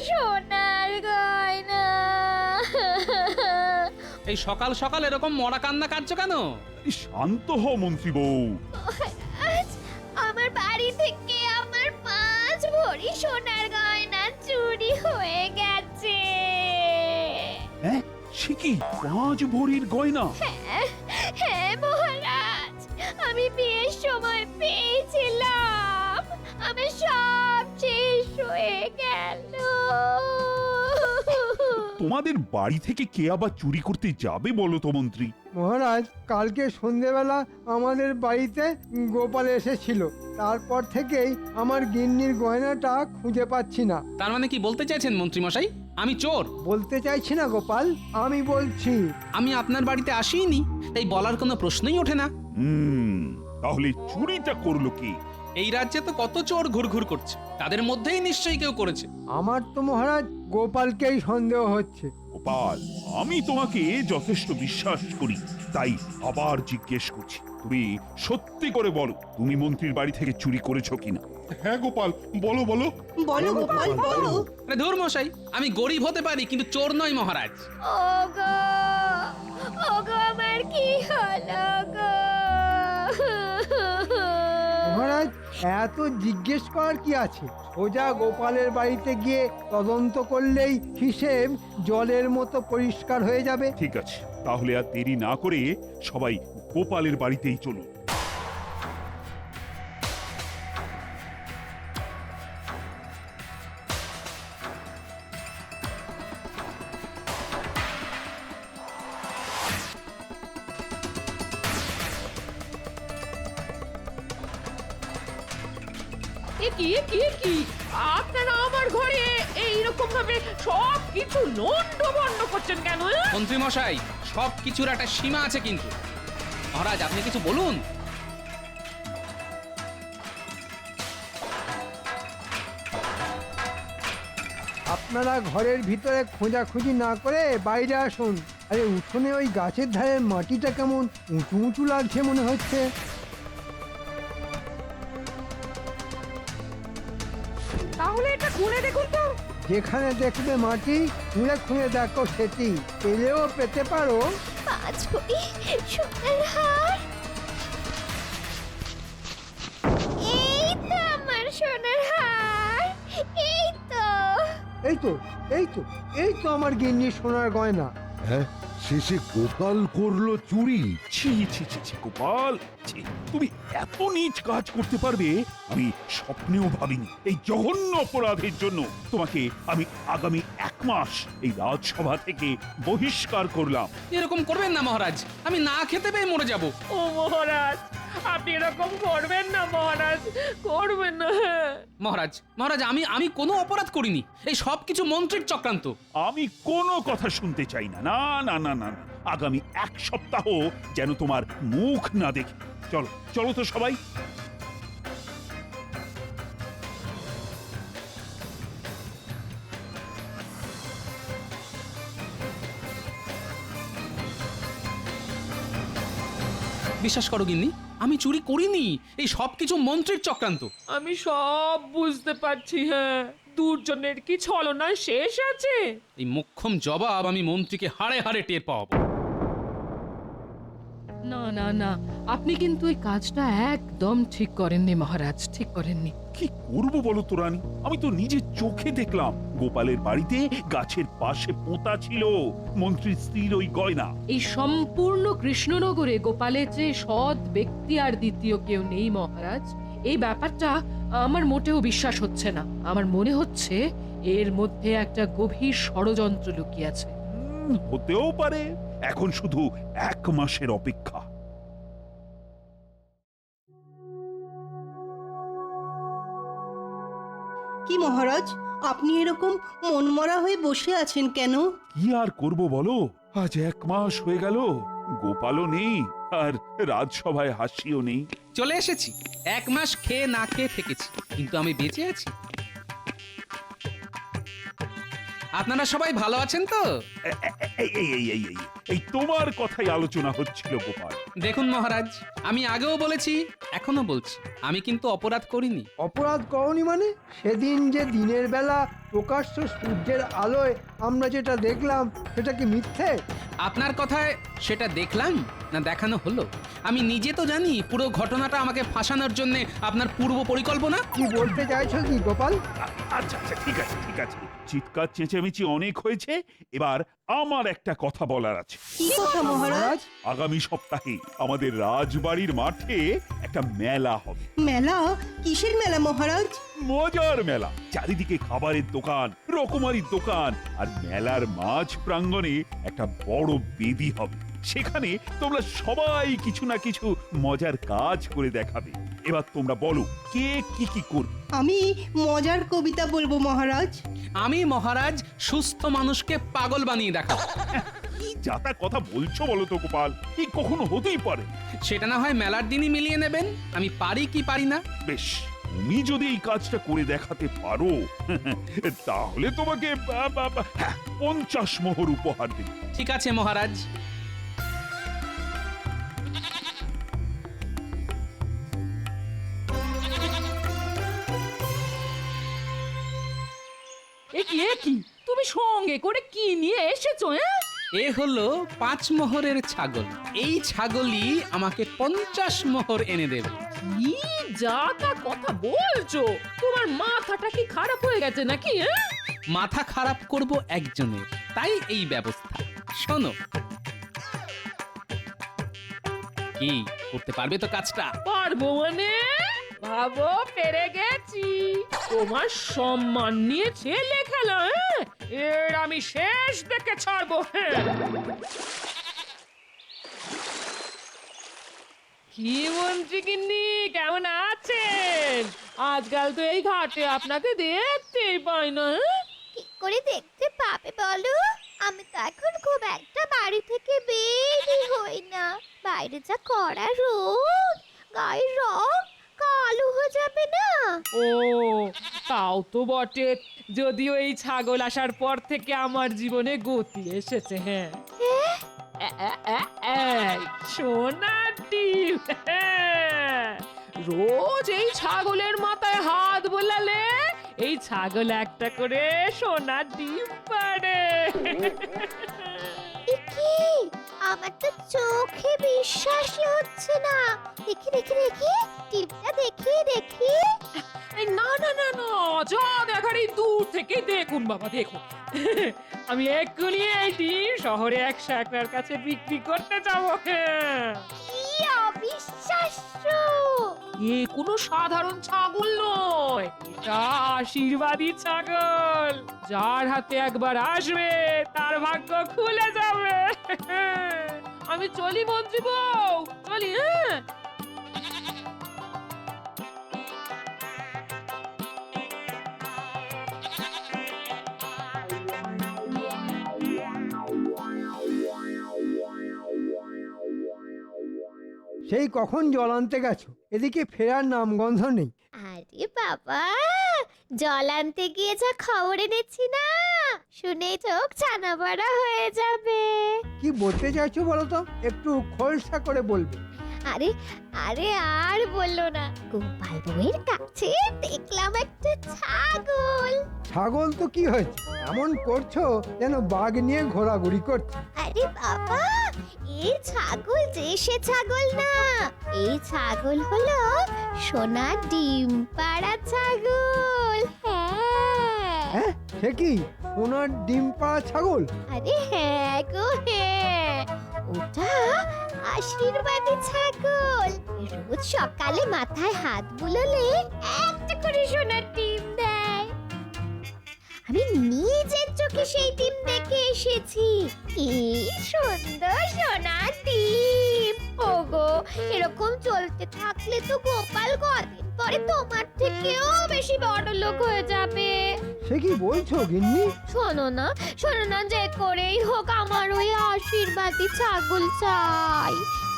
সোনার গয়না। এই সকাল সকাল এরকম মরা কান্না কাঁদছো কেন? শান্ত হও মন্ত্রী বউ। আজ আমার বাড়ি থেকে আমার 5 ভরি সোনার গয়না চুরি হয়ে গেছে। হ্যাঁ, সে কি 5 ভরির গয়না? হ্যাঁ মহারাজ, আমি বিয়ের সময় পেয়েছিলাম, আমার সব শেষ হয়ে গেল। তোমাদের বাড়ি থেকে কে আবার চুরি করতে যাবে বলো তো মন্ত্রী? মহারাজ, কালকে সন্ধেবেলা আমাদের বাড়িতে গোপাল এসেছিল। তারপর থেকেই আমার গিন্নির গয়নাটা খুঁজে পাচ্ছি না। তার মানে কি বলতে চাইছেন মন্ত্রী মশাই আমি চোর? বলতে চাইছি না গোপাল, আমি বলছি আমি আপনার বাড়িতে আসিনি, তাই বলার কোনো প্রশ্নই ওঠে না। তাহলে চুরিটা করলো কে? এই রাজ্যে তো কত চোর ঘুরঘুর করছে, তাদের মধ্যেই নিশ্চয়ই কেউ করেছে। আমার তো মহারাজ গোপালকেই সন্দেহ হচ্ছে। গোপাল, আমি তোমাকে যথেষ্ট বিশ্বাস করি, তাই আবার জিজ্ঞেস করছি, তুমি সত্যি করে বলো, তুমি মন্ত্রীর বাড়ি থেকে চুরি করেছো কিনা? হ্যাঁ গোপাল, বলো বলো। বলো গোপাল বলো। আরে ধুর মশাই, আমি গরিব হতে পারি কিন্তু চোর নই মহারাজ। ওগো, ওগো আমার কি হলো গো? মহারাজ, এত জিজ্ঞেস করার কি আছে? সোজা গোপালের বাড়িতে গিয়ে তদন্ত করলেই হিসেব জলের মতো পরিষ্কার হয়ে যাবে। ঠিক আছে, তাহলে আর দেরি না করে সবাই গোপালের বাড়িতেই চলুন। কি কি কি আপনারা আমার ঘরে এইরকম ভাবে সব কিছু লন্ডভন্ড করছেন কেন? মন্ত্রী মশাই, সব কিছুর একটা সীমা আছে কিন্তু। মহারাজ আপনি কিছু বলুন। আপনারা ঘরের ভিতরে খোঁজাখুঁজি না করে বাইরে আসুন। আরে উঠোনে ওই গাছের ধারের মাটিটা কেমন উঁচু উঁচু লাগছে মনে হচ্ছে। তাহলে এটা খুলে দেখুন তো। যেখানে দেখবে মাটি, খুঁড়ে খুঁড়ে দেখো সেটি, পেলেও পেতে পারো 5 ভরি সোনার হার। এই তো আমার সোনার হার, এই তো। এই তো এই তো এই তো আমার গিন্নির সোনার গয়না। হ্যাঁ, শেষে গোপাল করলো চুরি। ছি ছি ছি ছি গোপাল, ছি, তুমি এত নীচ কাজ করতে পারবে আমি স্বপ্নেও ভাবিনি। এই জঘন্য অপরাধের জন্য তোমাকে আমি আগামী 1 মাস এই রাজসভা থেকে বহিষ্কার করলাম। এরকম করবেন না মহারাজ, আমি না খেতে পেয়ে মরে যাব। ও মহারাজ, আপনি এরকম করবেন না মহারাজ, করবেন না। মহারাজ মহারাজ আমি কোনো অপরাধ করিনি, এই সব কিছু মন্ত্রীর চক্রান্ত। আমি কোনো কথা শুনতে চাই না, না না না না, আগামী 1 সপ্তাহ যেন তোমার মুখ না দেখি। চলো চলো তো সবাই। বিশ্বাস করো গিন্নি, আমি চুরি করিনি, এই সব কিছু মন্ত্রীর চক্রান্ত। আমি সব বুঝতে পারছি। হ্যাঁ, দুর্জনের কি ছলনা শেষ আছে? এই মোক্ষম জবাব আমি মন্ত্রীকে হাড়ে হাড়ে টের পাবো। না না না, আপনি কিন্তু এই কাজটা একদম ঠিক করেননি মহারাজ, ঠিক করেননি। কি করবো বলো তো রানী, আমি তো নিজের চোখে দেখলাম গোপালের বাড়িতে গাছের পাশে পোঁতা ছিল মন্ত্রীর স্ত্রীর ওই গয়না। এই সম্পূর্ণ কৃষ্ণনগরে গোপালের যে সৎ ব্যক্তি আর দ্বিতীয় কেউ নেই মহারাজ। এই ব্যাপারটা আমার মোটেও বিশ্বাস হচ্ছে না। আমার মনে হচ্ছে এর মধ্যে একটা গভীর ষড়যন্ত্র লুকিয়ে আছে। হতেও পারে, এখন শুধু 1 মাসের অপেক্ষা। কি মহারাজ, আপনি এরকম মনমরা হয়ে বসে আছেন কেন? কি আর করব বলো, আজ 1 মাস হয়ে গেল, গোপালও নেই আর রাজসভায় হাসিও নেই। চলে এসেছি, 1 মাস খেয়ে না খেয়ে থেকেছি, কিন্তু আমি বেঁচে আছি। আপনারা সবাই ভালো আছেন তো? এই তোমার কথাই আলোচনা হচ্ছিল গোপাল। দেখুন মহারাজ, আমি আগেও বলেছি, এখনো বলছি, আমি কিন্তু অপরাধ করিনি। অপরাধ করনি মানে? সেদিন যে দিনের বেলা প্রকাশ্য সূর্যের আলোয় আমরা যেটা দেখলাম সেটা কি মিথ্যে? আপনার কথায় সেটা দেখলাম না দেখানো হলো? আমি নিজে তো জানি পুরো ঘটনাটা আমাকে ফাঁসানোর জন্য আপনার পূর্ব পরিকল্পনা। কি বলতে চাইছো কি গোপাল? আচ্ছা আচ্ছা, ঠিক আছে ঠিক আছে, চিৎকার চেঁচামেচি অনেক হয়েছে, এবার আমার একটা কথা বলার আছে। কি কথা মহারাজ? আগামী সপ্তাহে আমাদের রাজবাড়ির মাঠে একটা মেলা হবে। মেলা? কিসের মেলা মহারাজ? মজার মেলা, চারিদিকে খাবারের দোকান, রকমারির দোকান, আর মেলার মাঝ প্রাঙ্গণে একটা বড় বেদি হবে। সেখানে তোমরা সবাই কিছু না কিছু মজার কাজ করে দেখাবে। এবার তোমরা বলো কে কি কি করবে। আমি মজার কবিতা বলবো মহারাজ। আমি মহারাজ সুস্থ মানুষকে পাগল বানিয়ে দেখাবো। কি যাতা কথা বলছো বলো তো গোপাল, এই কখনো হতেই পারে? সেটা না হয় মেলার দিনই মিলিয়ে নেবেন, আমি পারি কি পারি না। বেশ, তুমি যদি এই কাজটা করে দেখাতে পারো তাহলে তোমাকে 50 মোহর উপহার দেব। ঠিক আছে মহারাজ। এ কি তুমি সঙ্গে করে কি নিয়ে এসেছো? এ হলো 5 মোহরের ছাগল। এই ছাগলই আমাকে 50 মোহর এনে দেবে। কি যা তা কথা বলছো? তোমার মাথাটা কি খারাপ হয়ে গেছে নাকি? মাথা খারাপ করব একজনের, তাই এই ব্যবস্থা। শোনো, কি করতে পারবে তো কাজটা? পারবো মানে? ভাবো পেরে গেছি। তোমার সম্মান নিয়ে ছেলে খেলা, এর আমি শেষ দেখে ছাড়বো। কি মন্ত্রী গিন্নি, কেমন আছেন? আজকাল তো এই ঘাটে আপনাকে দেখতেই পাই না। কি করে দেখতে পাবে বলো? আমি তো এখন খুব একটা বাড়ি থেকে বেরই হই না। বাইরে যা কড়া রোদ, গায়ের রং কালো হয়ে যাবে না? ও তাও তো বটে, যদিও এই ছাগল আসার পর থেকে আমার জীবনে গতি এসেছে। হ্যাঁ, সোনার ডিম। রোজ এই ছাগলের মাথায় হাত বোলালে এই ছাগল একটা করে সোনার ডিম পারে। এ কি? আমার তো চোখে বিশ্বাসই হচ্ছে না। দেখি দেখি দেখি, টিপটা দেখি দেখি। এই না না না না, যা দেখার এই দূর থেকে দেখুন বাবা, দেখুন। আমি এক্ষুনি এই ডিম শহরে এক শাকরার কাছে বিক্রি করতে যাবো। কি অবিশ্বাস্য! এ কোনো সাধারণ ছাগল নয়, এটা আশীর্বাদী ছাগল। যার হাতে একবার আসবে তার ভাগ্য খুলে যাবে। আমি চলি মন্ত্রী বউ, চলি। হ্যাঁ, সেই কখন জল আনতে গেছো, এদিকে ফেরার নামগন্ধ নেই। আরে বাবা, জল আনতে গিয়ে যা খবর এনেছি না, শুনে চোখ ছানা বড়া হয়ে যাবে। কি বলতে চাইছো বলো তো, একটু খোলসা করে বলবে। আরে আরে আর বললো না, গোপাল বউয়ের কাছে দেখলাম একটা ছাগল। ছাগল তো কি হয়েছে, এমন করছো যেন বাঘ নিয়ে ঘোরাঘুরি করছে। আরে বাবা, এই ছাগল যে সে ছাগল না, এই ছাগল হলো সোনার ডিম পাড়া ছাগল। হ্যাঁ, সে কি সোনার ডিম পাড়া ছাগল? আরে হ্যাঁ গো হ্যাঁ, ওটা আশীর্বাদী ছাগল। রোজ সকালে মাথায় হাত বুলোলে একটা করে সোনার ডিম দেয়। আমি নিজের চোখে সেই ডিম দেখে এসেছি। কি সুন্দর সোনার ডিম! ওগো, এরকম চলতে থাকলে তো গোপাল কদিন পরে তোমার থেকেও বেশি বড় লোক হয়ে যাবে। সে কি বলছো গিন্নি? শোনো না, যে করেই হোক আমার ওই আশীর্বাদী ছাগল চাই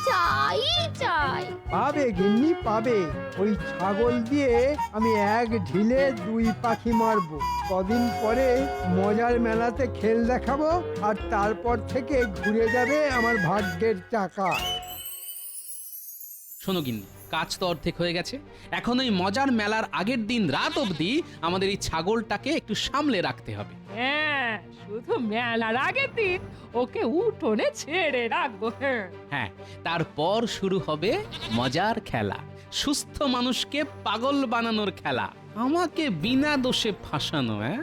চাই চাই। পাবে গিন্নি পাবে, ওই ছাগল দিয়ে আমি এক ঢিলে 2 পাখি মারবো। কদিন পরে মজার মেলাতে খেল দেখাবো, আর তারপর থেকে ঘুরে যাবে আমার ভাগ্যের চাকা। শোনো গিন্নি, কাজ তো অর্ধেক হয়ে গেছে। এখন ওই মজার মেলার আগের দিন রাত অবধি আমাদের এই ছাগলটাকে একটু সামলে রাখতে হবে। হ্যাঁ, শুধু মেলার আগের দিন ওকে উঠোনে ছেড়ে রাখবো। হ্যাঁ, তারপর শুরু হবে মজার খেলা, সুস্থ মানুষকে পাগল বানানোর খেলা, আমাকে বিনা দোষে ফাঁসানো। হ্যাঁ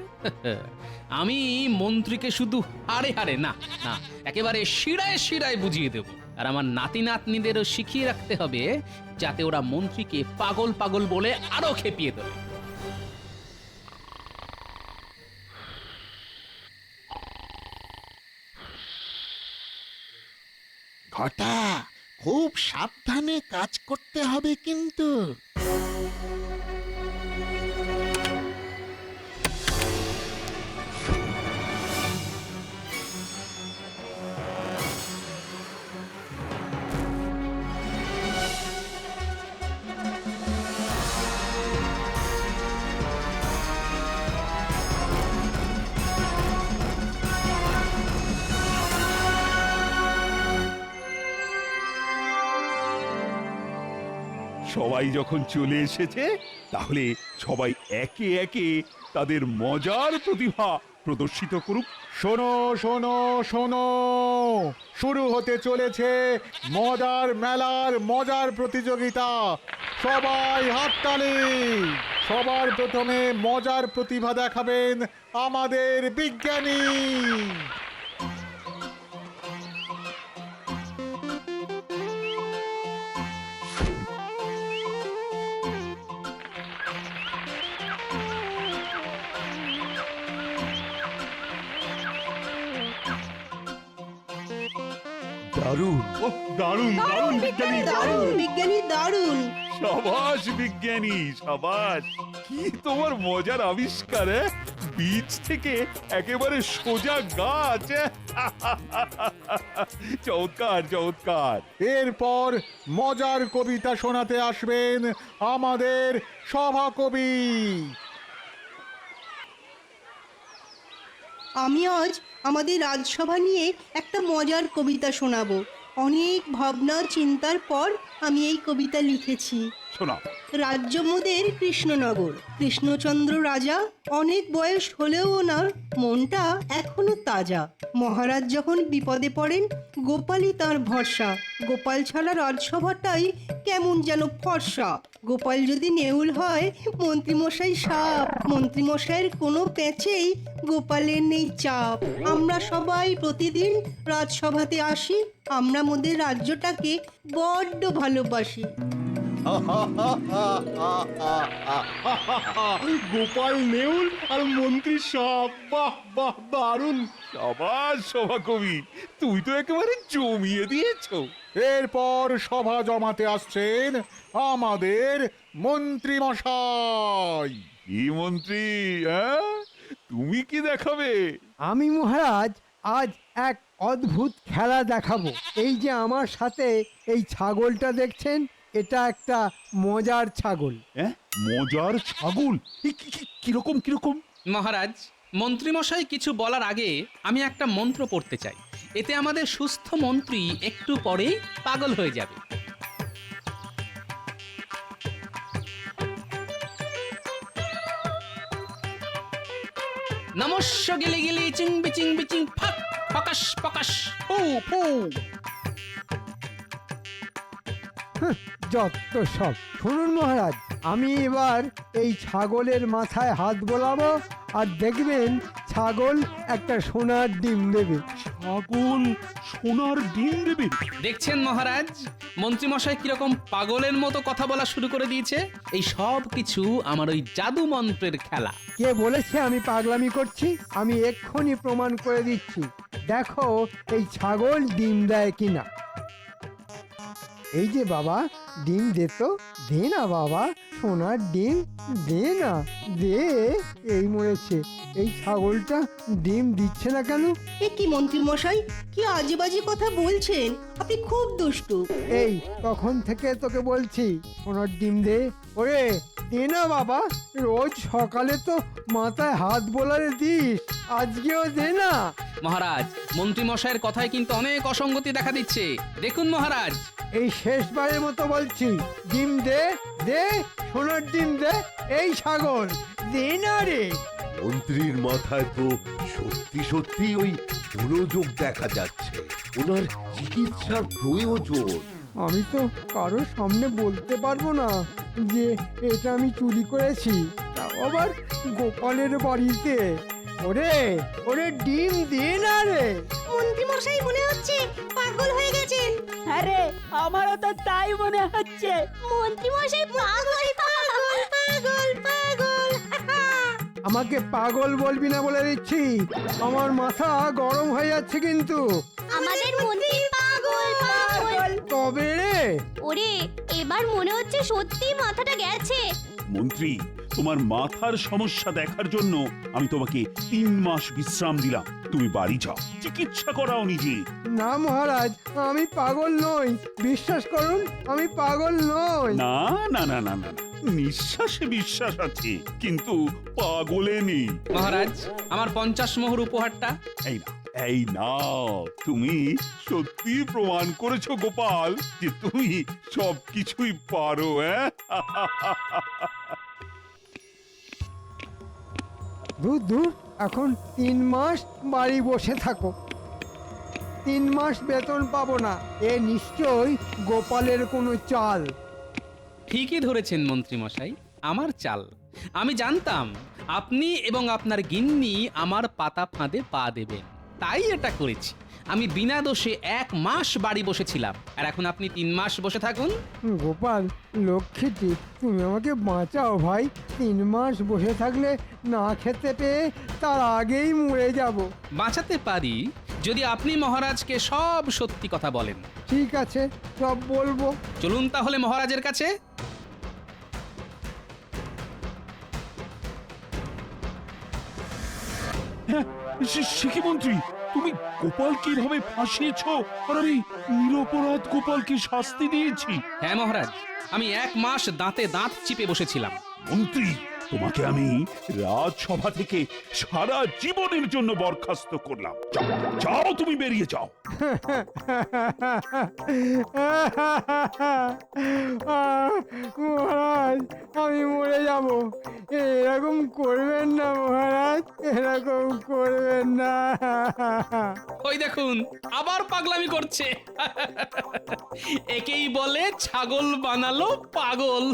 আমি মন্ত্রীকে শুধু হারে হারে না না একেবারে শিরায় শিরায় বুঝিয়ে দেব। আর আমার নাতি নাতনিদেরও শিখিয়ে রাখতে হবে যাতে ওরা মন্ত্রীকে পাগল পাগল বলে আরো খেপিয়ে দেবে। ঘটা, খুব সাবধানে কাজ করতে হবে কিন্তু। সবাই যখন চলে এসেছে তাহলে সবাই একে একে তাদের মজার প্রতিভা প্রদর্শিত করুক। শোনো শোনো শোনো, শুরু হতে চলেছে মজার মেলার মজার প্রতিযোগিতা। সবাই হাততালি। সবার প্রথমে মজার প্রতিভা দেখাবেন আমাদের বিজ্ঞানী। দারুণ। ও দারুণ দারুণ বিজ্ঞানী, দারুণ বিজ্ঞানী, দারুণ। সাবাস বিজ্ঞানী, সাবাস। কি তোমার মজার আবিষ্কার! বীজ থেকে একেবারে সোজা গাছ। চমৎকার চমৎকার। এরপর মজার কবিতা শোনাতে আসবেন আমাদের সভাকবি। আমি আজ আমাদের রাজসভা নিয়ে একটা মজার কবিতা শোনাবো। অনেক ভাবনা চিন্তার পর আমি এই কবিতা লিখেছি। শোনা। রাজ্য মোদের কৃষ্ণনগর। কৃষ্ণচন্দ্র রাজা, অনেক বয়স হলেও ওনার মনটা এখনো তাজা। মহারাজ যখন বিপদে পড়েন, গোপালই তার ভরসা। গোপাল ছাড়া রাজসভাটাই কেমন যেন ফর্সা। গোপাল যদি নেউল হয়, মন্ত্রীমশাই সাপ। মন্ত্রীমশাইয়ের কোনো প্যাচেই গোপালের নেই চাপ। আমরা সবাই প্রতিদিন রাজসভাতে আসি। আমরা মোদের রাজ্যটাকে বড্ড ভালোবাসি। গোপাল নেউল আর মন্ত্রী সাপ, বাহ বাহ, দারুণ। সাবাস সভাকবি, তুই তো একেবারে জমিয়ে দিয়েছো। এরপর সভা জমাতে আসছেন আমাদের মন্ত্রী মশাই। কি মন্ত্রী, হ্যাঁ? তুমি কি দেখাবে? আমি মহারাজ আজ এক অদ্ভুত খেলা দেখাবো। এই যে আমার সাথে এই ছাগলটা দেখছেন, এটা একটা মজার ছাগল। হ্যাঁ, মজার ছাগল? কিরকম কিরকম? মহারাজ, মন্ত্রীমশাই কিছু বলার আগে আমি একটা মন্ত্র পড়তে চাই। এতে আমাদের সুস্থ মন্ত্রী একটু পরেই পাগল হয়ে যাবে। নমস্য গিলি গিলি চিং বিচিং বিচিং ফাক ফকাশ ফকাশ ফু ফু। যত সব। শুনুন মহারাজ, আমি এবার এই ছাগলের মাথায় হাত বোলাবো আর দেখবেন ছাগল একটা সোনার ডিম দেবে। ছাগল সোনার ডিম দেবে? দেখছেন মহারাজ, মন্ত্রীমশাই কিরকম পাগলের মতো কথা বলা শুরু করে দিয়েছে। এই সব কিছু আমার ওই জাদু মন্ত্রের খেলা। কে বলেছে আমি পাগলামি করছি? আমি এক্ষুনি প্রমাণ করে দিচ্ছি। দেখো এই ছাগল ডিম দেয় কিনা। এই যে বাবা, ডিম দে তো, দে না বাবা, সোনার ডিম দে না, দে। এই মরেছে, এই ছাগলটা ডিম দিচ্ছে না কেন? এ কি মন্ত্রী মশাই, কি আজে বাজে কথা বলছেন? আপনি খুব দুষ্টু। এই তখন থেকে তোকে বলছি সোনার ডিম দে। ওরে দে না বাবা, রোজ সকালে তো মাথায় হাত বোলারে দিস, আজকেও দে না। মহারাজ, মন্ত্রী মশাইয়ের কথায় কিন্তু অনেক অসঙ্গতি দেখা দিচ্ছে। দেখুন মহারাজ। এই শেষবারের মতো বলছি, ডিম দে দে, সোনার ডিম দে। এই ছাগল দে না রে। মন্ত্রীর মাথায় তো সত্যি সত্যি ওই মনোযোগ দেখা যাচ্ছে, ওনার চিকিৎসার প্রয়োজন। আমি তো কারোর সামনে বলতে পারবো না যে এটা আমি চুরি করেছি, তাও আবার গোপালের বাড়িতে। ওরে ওরে ডিম দে না রে। মন্ত্রী মশাই মনে হচ্ছে পাগল হয়ে গেছেন। আরে আমারও তো তাই মনে হচ্ছে। মন্ত্রী মশাই পাগল পাগল পাগল পাগল। আমাকে পাগল বলবি না বলে দিচ্ছি, আমার মাথা গরম হয়ে যাচ্ছে কিন্তু। আমাদের মন্ত্রী পাগল পাগল। তবে রে ওরে এবার মনে হচ্ছে সত্যি মাথাটা গেছে। মন্ত্রী, তোমার মাথার সমস্যা দেখার জন্য আমি তোমাকে 3 মাস বিশ্রাম দিলাম। তুমি বাড়ি যাও, চিকিৎসা করাও নিজে। না মহারাজ, আমি পাগল নই, বিশ্বাস করুন আমি পাগল নই। না না না না না না, নিঃশ্বাসে বিশ্বাস আছে, কিন্তু পাগলে নেই। মহারাজ, আমার 50 মোহর উপহারটা। এই না, এই নাও। তুমি সত্যি প্রমাণ করেছো গোপাল যে তুমি সবকিছুই পারো। দূর দূর, এখন 3 মাস বাড়ি বসে থাকো। 3 মাস বেতন পাবো না, এ নিশ্চয়ই গোপালের কোনো চাল। ঠিকই ধরেছেন মন্ত্রী মশাই, আমার চাল। আমি জানতাম আপনি এবং আপনার গিন্নি আমার পাতা ফাঁদে পা দেবেন, তাই এটা করেছি। আমি বিনা দোষে 1 মাস বাড়ি বসেছিলাম, আর এখন আপনি 3 মাস বসে থাকুন। গোপাল লক্ষ্মীটি, তুমি আমাকে বাঁচাও ভাই। 3 মাস বসে থাকলে না খেতে পেয়ে তার আগেই মরে যাব। বাঁচাতে পারি যদি আপনি মহারাজকে সব সত্যি কথা বলেন। ঠিক আছে, সব বলবো। চলুন তাহলে মহারাজের কাছে। হ্যাঁ, সে কি মন্ত্রী, তুমি গোপাল কিভাবে ফাঁসিয়েছো? আর আমি নিরপরাধ গোপালকে শাস্তি দিয়েছি। হ্যাঁ মহারাজ, আমি 1 মাস দাঁতে দাঁত চিপে বসেছিলাম। মন্ত্রী, তোমাকে আমি রাজসভা থেকে সারা জীবনের জন্য বরখাস্ত করলাম। যাও, যাও, তুমি বেরিয়ে যাও। মহারাজ, আমি মরে যাব। এরকম করবেন না মহারাজ, এরকম করবেন না। ওই দেখুন, আবার পাগলামি করছে। একেই বলে ছাগল বানালো পাগল।